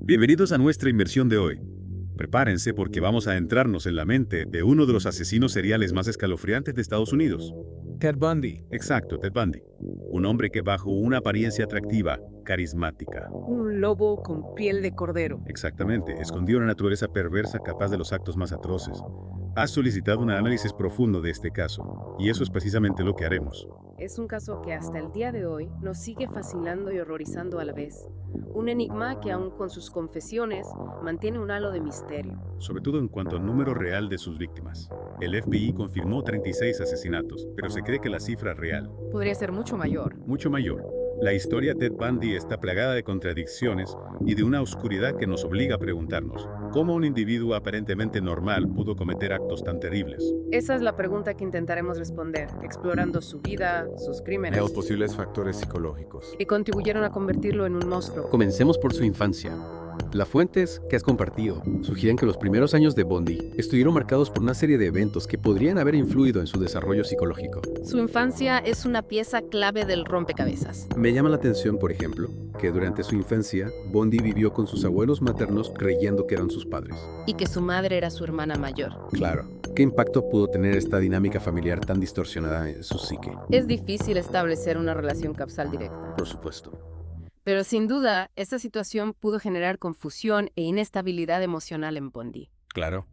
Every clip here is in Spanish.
Bienvenidos a nuestra inmersión de hoy. Prepárense porque vamos a adentrarnos en la mente de uno de los asesinos seriales más escalofriantes de Estados Unidos. Ted Bundy. Exacto, Ted Bundy. Un hombre que bajo una apariencia atractiva, carismática. Un lobo con piel de cordero. Exactamente, escondió una naturaleza perversa capaz de los actos más atroces. Has solicitado un análisis profundo de este caso, y eso es precisamente lo que haremos. Es un caso que hasta el día de hoy nos sigue fascinando y horrorizando a la vez. Un enigma que aun con sus confesiones mantiene un halo de misterio. Sobre todo en cuanto al número real de sus víctimas. El FBI confirmó 36 asesinatos, pero se cree que la cifra real, Podría ser mucho mayor. mucho mayor. La historia de Ted Bundy está plagada de contradicciones y de una oscuridad que nos obliga a preguntarnos, ¿cómo un individuo aparentemente normal pudo cometer actos tan terribles? Esa es la pregunta que intentaremos responder, explorando su vida, sus crímenes, Los posibles factores psicológicos. que contribuyeron a convertirlo en un monstruo. Comencemos por su infancia. Las fuentes que has compartido sugieren que los primeros años de Bundy estuvieron marcados por una serie de eventos que podrían haber influido en su desarrollo psicológico. Su infancia es una pieza clave del rompecabezas. Me llama la atención, por ejemplo, que durante su infancia, Bundy vivió con sus abuelos maternos creyendo que eran sus padres. Y que su madre era su hermana mayor. Claro, ¿qué impacto pudo tener esta dinámica familiar tan distorsionada en su psique? Es difícil establecer una relación causal directa. Por supuesto. Pero sin duda, esta situación pudo generar confusión e inestabilidad emocional en Bundy. Claro.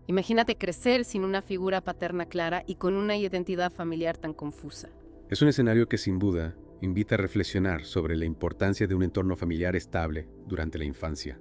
Imagínate crecer sin una figura paterna clara y con una identidad familiar tan confusa. Es un escenario que sin duda invita a reflexionar sobre la importancia de un entorno familiar estable durante la infancia.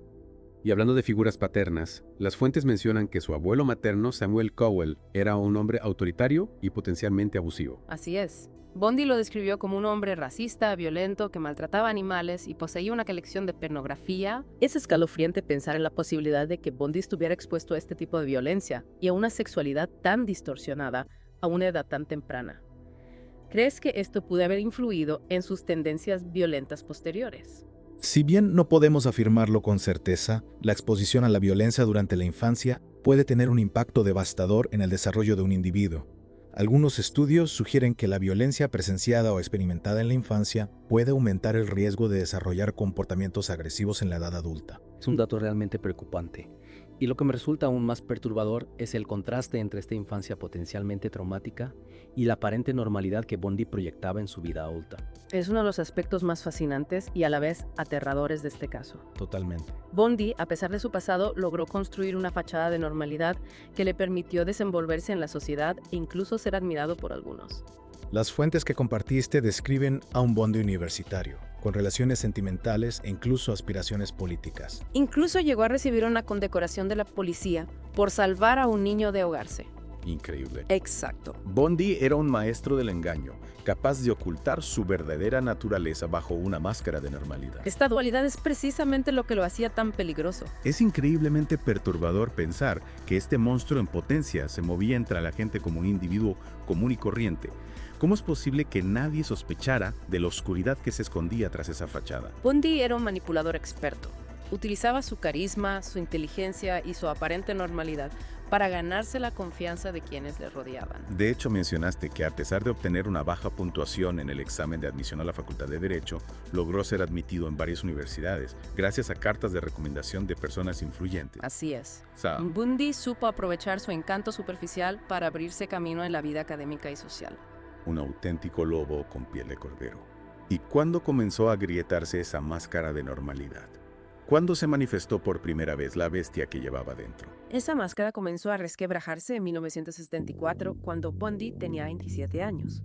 Y hablando de figuras paternas, las fuentes mencionan que su abuelo materno, Samuel Cowell, era un hombre autoritario y potencialmente abusivo. Así es. Bundy lo describió como un hombre racista, violento, que maltrataba animales y poseía una colección de pornografía. Es escalofriante pensar en la posibilidad de que Bundy estuviera expuesto a este tipo de violencia y a una sexualidad tan distorsionada a una edad tan temprana. ¿Crees que esto pudo haber influido en sus tendencias violentas posteriores? Si bien no podemos afirmarlo con certeza, la exposición a la violencia durante la infancia puede tener un impacto devastador en el desarrollo de un individuo. Algunos estudios sugieren que la violencia presenciada o experimentada en la infancia puede aumentar el riesgo de desarrollar comportamientos agresivos en la edad adulta. Es un dato realmente preocupante. Y lo que me resulta aún más perturbador es el contraste entre esta infancia potencialmente traumática y la aparente normalidad que Bundy proyectaba en su vida adulta. Es uno de los aspectos más fascinantes y a la vez aterradores de este caso. Totalmente. Bundy, a pesar de su pasado, logró construir una fachada de normalidad que le permitió desenvolverse en la sociedad e incluso ser admirado por algunos. Las fuentes que compartiste describen a un Bundy universitario, con relaciones sentimentales e incluso aspiraciones políticas. Incluso llegó a recibir una condecoración de la policía por salvar a un niño de ahogarse. Increíble. Exacto. Bundy era un maestro del engaño, capaz de ocultar su verdadera naturaleza bajo una máscara de normalidad. Esta dualidad es precisamente lo que lo hacía tan peligroso. Es increíblemente perturbador pensar que este monstruo en potencia se movía entre la gente como un individuo común y corriente. ¿Cómo es posible que nadie sospechara de la oscuridad que se escondía tras esa fachada? Bundy era un manipulador experto. Utilizaba su carisma, su inteligencia y su aparente normalidad para ganarse la confianza de quienes le rodeaban. De hecho, mencionaste que a pesar de obtener una baja puntuación en el examen de admisión a la Facultad de Derecho, logró ser admitido en varias universidades, gracias a cartas de recomendación de personas influyentes. Así es. O sea, Bundy supo aprovechar su encanto superficial para abrirse camino en la vida académica y social. un auténtico lobo con piel de cordero. ¿Y cuándo comenzó a agrietarse esa máscara de normalidad? ¿Cuándo se manifestó por primera vez la bestia que llevaba dentro? Esa máscara comenzó a resquebrajarse en 1974, cuando Bundy tenía 27 años.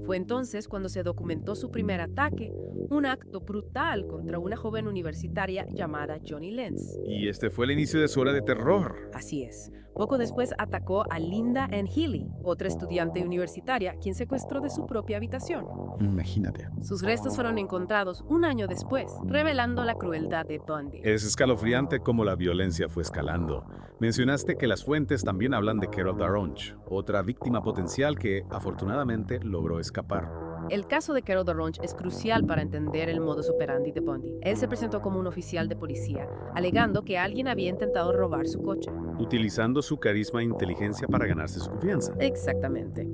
Fue entonces cuando se documentó su primer ataque, un acto brutal contra una joven universitaria llamada Johnny Lenz. Y este fue el inicio de su hora de terror. Así es. Poco después atacó a Linda Ann Healy, otra estudiante universitaria, quien secuestró de su propia habitación. Imagínate. Sus restos fueron encontrados un año después, revelando la crueldad de Bundy. Es escalofriante cómo la violencia fue escalando. Mencionaste que las fuentes también hablan de Carol Daronch, otra víctima potencial que, afortunadamente, logró escapar. El caso de Carol Daronch es crucial para entender el modus operandi de Bundy. Él se presentó como un oficial de policía, alegando que alguien había intentado robar su coche. Utilizando su carisma e inteligencia para ganarse su confianza. Exactamente.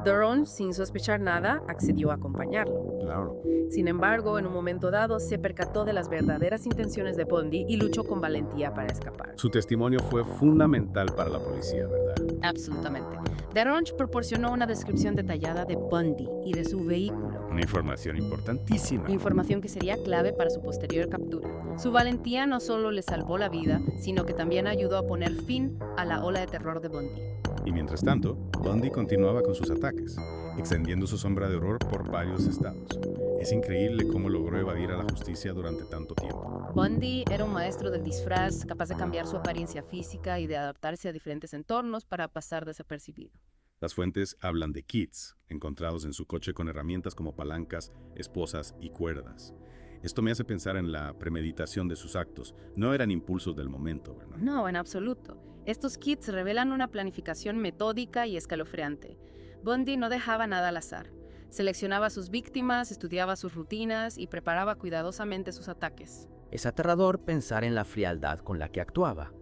Daronch, sin sospechar nada, accedió a acompañarlo. Claro. Sin embargo, en un momento dado, se percató de las verdaderas intenciones de Bundy y luchó con valentía para escapar. Su testimonio fue fundamental para la policía, ¿verdad? Absolutamente. DeRonch proporcionó una descripción detallada de Bundy y de su vehículo, Una información importantísima. información que sería clave para su posterior captura. Su valentía no solo le salvó la vida, sino que también ayudó a poner fin a la ola de terror de Bundy. Y mientras tanto, Bundy continuaba con sus ataques, extendiendo su sombra de horror por varios estados. Es increíble cómo logró evadir a la justicia durante tanto tiempo. Bundy era un maestro del disfraz, capaz de cambiar su apariencia física y de adaptarse a diferentes entornos para pasar desapercibido. Las fuentes hablan de kits encontrados en su coche con herramientas como palancas, esposas y cuerdas. Esto me hace pensar en la premeditación de sus actos. No eran impulsos del momento, ¿verdad? No, en absoluto. Estos kits revelan una planificación metódica y escalofriante. Bundy no dejaba nada al azar. Seleccionaba a sus víctimas, estudiaba sus rutinas y preparaba cuidadosamente sus ataques. Es aterrador pensar en la frialdad con la que actuaba.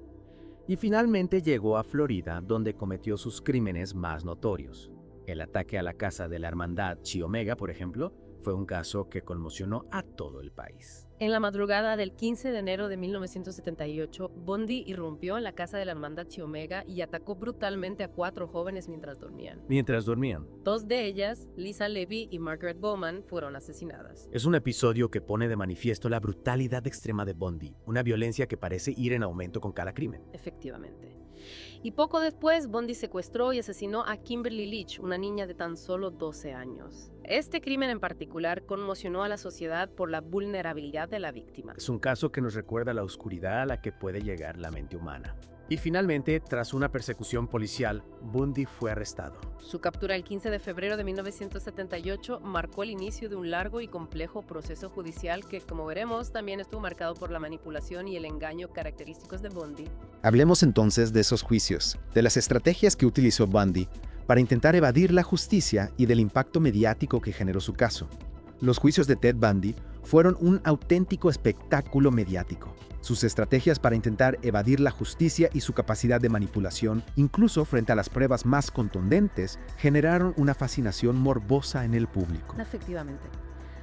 Y finalmente llegó a Florida, donde cometió sus crímenes más notorios. El ataque a la casa de la hermandad Chi Omega, por ejemplo, fue un caso que conmocionó a todo el país. En la madrugada del 15 de enero de 1978, Bundy irrumpió en la casa de la hermandad Chi Omega y atacó brutalmente a 4 jóvenes mientras dormían. Mientras dormían. 2 de ellas, Lisa Levy y Margaret Bowman, fueron asesinadas. Es un episodio que pone de manifiesto la brutalidad extrema de Bundy, una violencia que parece ir en aumento con cada crimen. Efectivamente. Y poco después, Bundy secuestró y asesinó a Kimberly Leach, una niña de tan solo 12 años. Este crimen en particular conmocionó a la sociedad por la vulnerabilidad de la víctima. Es un caso que nos recuerda la oscuridad a la que puede llegar la mente humana. Y finalmente, tras una persecución policial, Bundy fue arrestado. Su captura el 15 de febrero de 1978 marcó el inicio de un largo y complejo proceso judicial que, como veremos, también estuvo marcado por la manipulación y el engaño característicos de Bundy. Hablemos entonces de esos juicios, de las estrategias que utilizó Bundy para intentar evadir la justicia y del impacto mediático que generó su caso. Los juicios de Ted Bundy fueron un auténtico espectáculo mediático. Sus estrategias para intentar evadir la justicia y su capacidad de manipulación, incluso frente a las pruebas más contundentes, generaron una fascinación morbosa en el público. Efectivamente.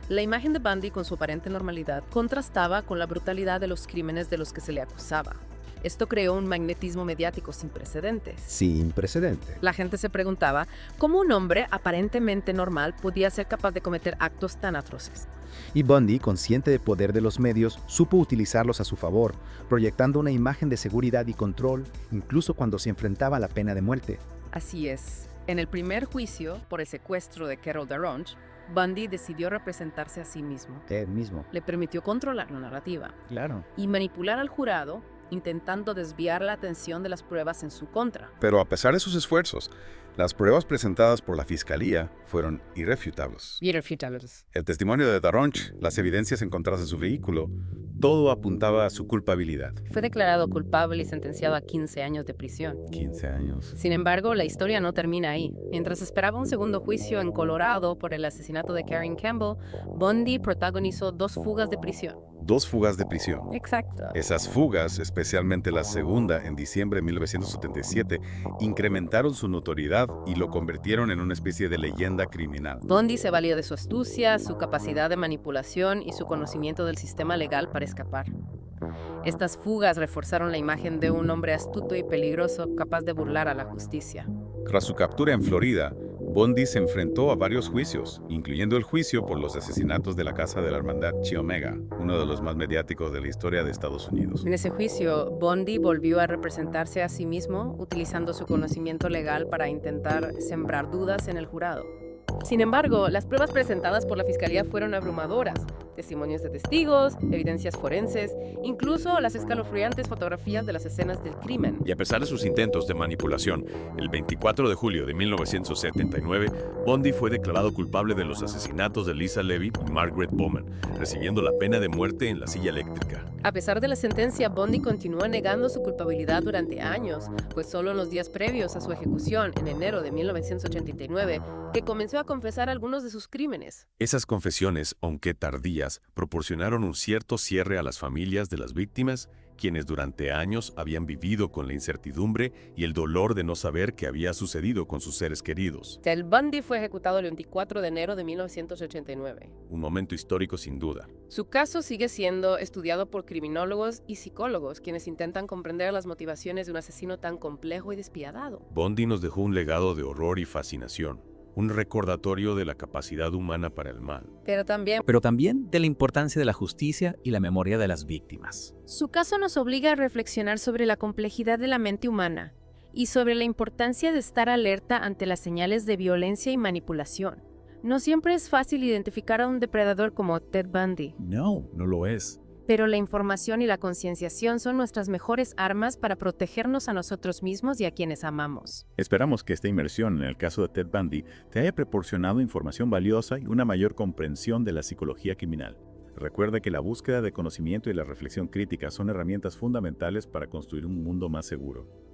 La imagen de Bundy con su aparente normalidad contrastaba con la brutalidad de los crímenes de los que se le acusaba. Esto creó un magnetismo mediático sin precedentes. Sin precedentes. La gente se preguntaba cómo un hombre aparentemente normal podía ser capaz de cometer actos tan atroces. Y Bundy, consciente del poder de los medios, supo utilizarlos a su favor, proyectando una imagen de seguridad y control, incluso cuando se enfrentaba a la pena de muerte. Así es. En el primer juicio por el secuestro de Carol DeRonch, Bundy decidió representarse a sí mismo. Ted mismo. Le permitió controlar la narrativa Claro. y manipular al jurado, intentando desviar la atención de las pruebas en su contra. Pero a pesar de sus esfuerzos, las pruebas presentadas por la fiscalía fueron irrefutables. El testimonio de DeRonch, las evidencias encontradas en su vehículo, todo apuntaba a su culpabilidad. Fue declarado culpable y sentenciado a 15 años de prisión. 15 años. Sin embargo, la historia no termina ahí. Mientras esperaba un segundo juicio en Colorado por el asesinato de Karen Campbell, Bundy protagonizó 2 fugas de prisión. 2 fugas de prisión. Exacto. Esas fugas, especialmente la segunda en diciembre de 1977, incrementaron su notoriedad y lo convirtieron en una especie de leyenda criminal. Bundy se valió de su astucia, su capacidad de manipulación y su conocimiento del sistema legal para escapar. Estas fugas reforzaron la imagen de un hombre astuto y peligroso capaz de burlar a la justicia. Tras su captura en Florida, Bundy se enfrentó a varios juicios, incluyendo el juicio por los asesinatos de la casa de la hermandad Chi Omega, uno de los más mediáticos de la historia de Estados Unidos. En ese juicio, Bundy volvió a representarse a sí mismo, utilizando su conocimiento legal para intentar sembrar dudas en el jurado. Sin embargo, las pruebas presentadas por la fiscalía fueron abrumadoras. Testimonios de testigos, evidencias forenses, incluso las escalofriantes fotografías de las escenas del crimen. Y a pesar de sus intentos de manipulación, el 24 de julio de 1979, Bundy fue declarado culpable de los asesinatos de Lisa Levy y Margaret Bowman, recibiendo la pena de muerte en la silla eléctrica. A pesar de la sentencia, Bundy continuó negando su culpabilidad durante años, pues solo en los días previos a su ejecución, en enero de 1989, que comenzó comenzó a confesar algunos de sus crímenes. Esas confesiones, aunque tardías, proporcionaron un cierto cierre a las familias de las víctimas, quienes durante años habían vivido con la incertidumbre y el dolor de no saber qué había sucedido con sus seres queridos. Ted Bundy fue ejecutado el 24 de enero de 1989. Un momento histórico sin duda. Su caso sigue siendo estudiado por criminólogos y psicólogos, quienes intentan comprender las motivaciones de un asesino tan complejo y despiadado. Bundy nos dejó un legado de horror y fascinación, un recordatorio de la capacidad humana para el mal. Pero también, de la importancia de la justicia y la memoria de las víctimas. Su caso nos obliga a reflexionar sobre la complejidad de la mente humana y sobre la importancia de estar alerta ante las señales de violencia y manipulación. No siempre es fácil identificar a un depredador como Ted Bundy, No, no lo es. pero la información y la concienciación son nuestras mejores armas para protegernos a nosotros mismos y a quienes amamos. Esperamos que esta inmersión en el caso de Ted Bundy te haya proporcionado información valiosa y una mayor comprensión de la psicología criminal. Recuerda que la búsqueda de conocimiento y la reflexión crítica son herramientas fundamentales para construir un mundo más seguro.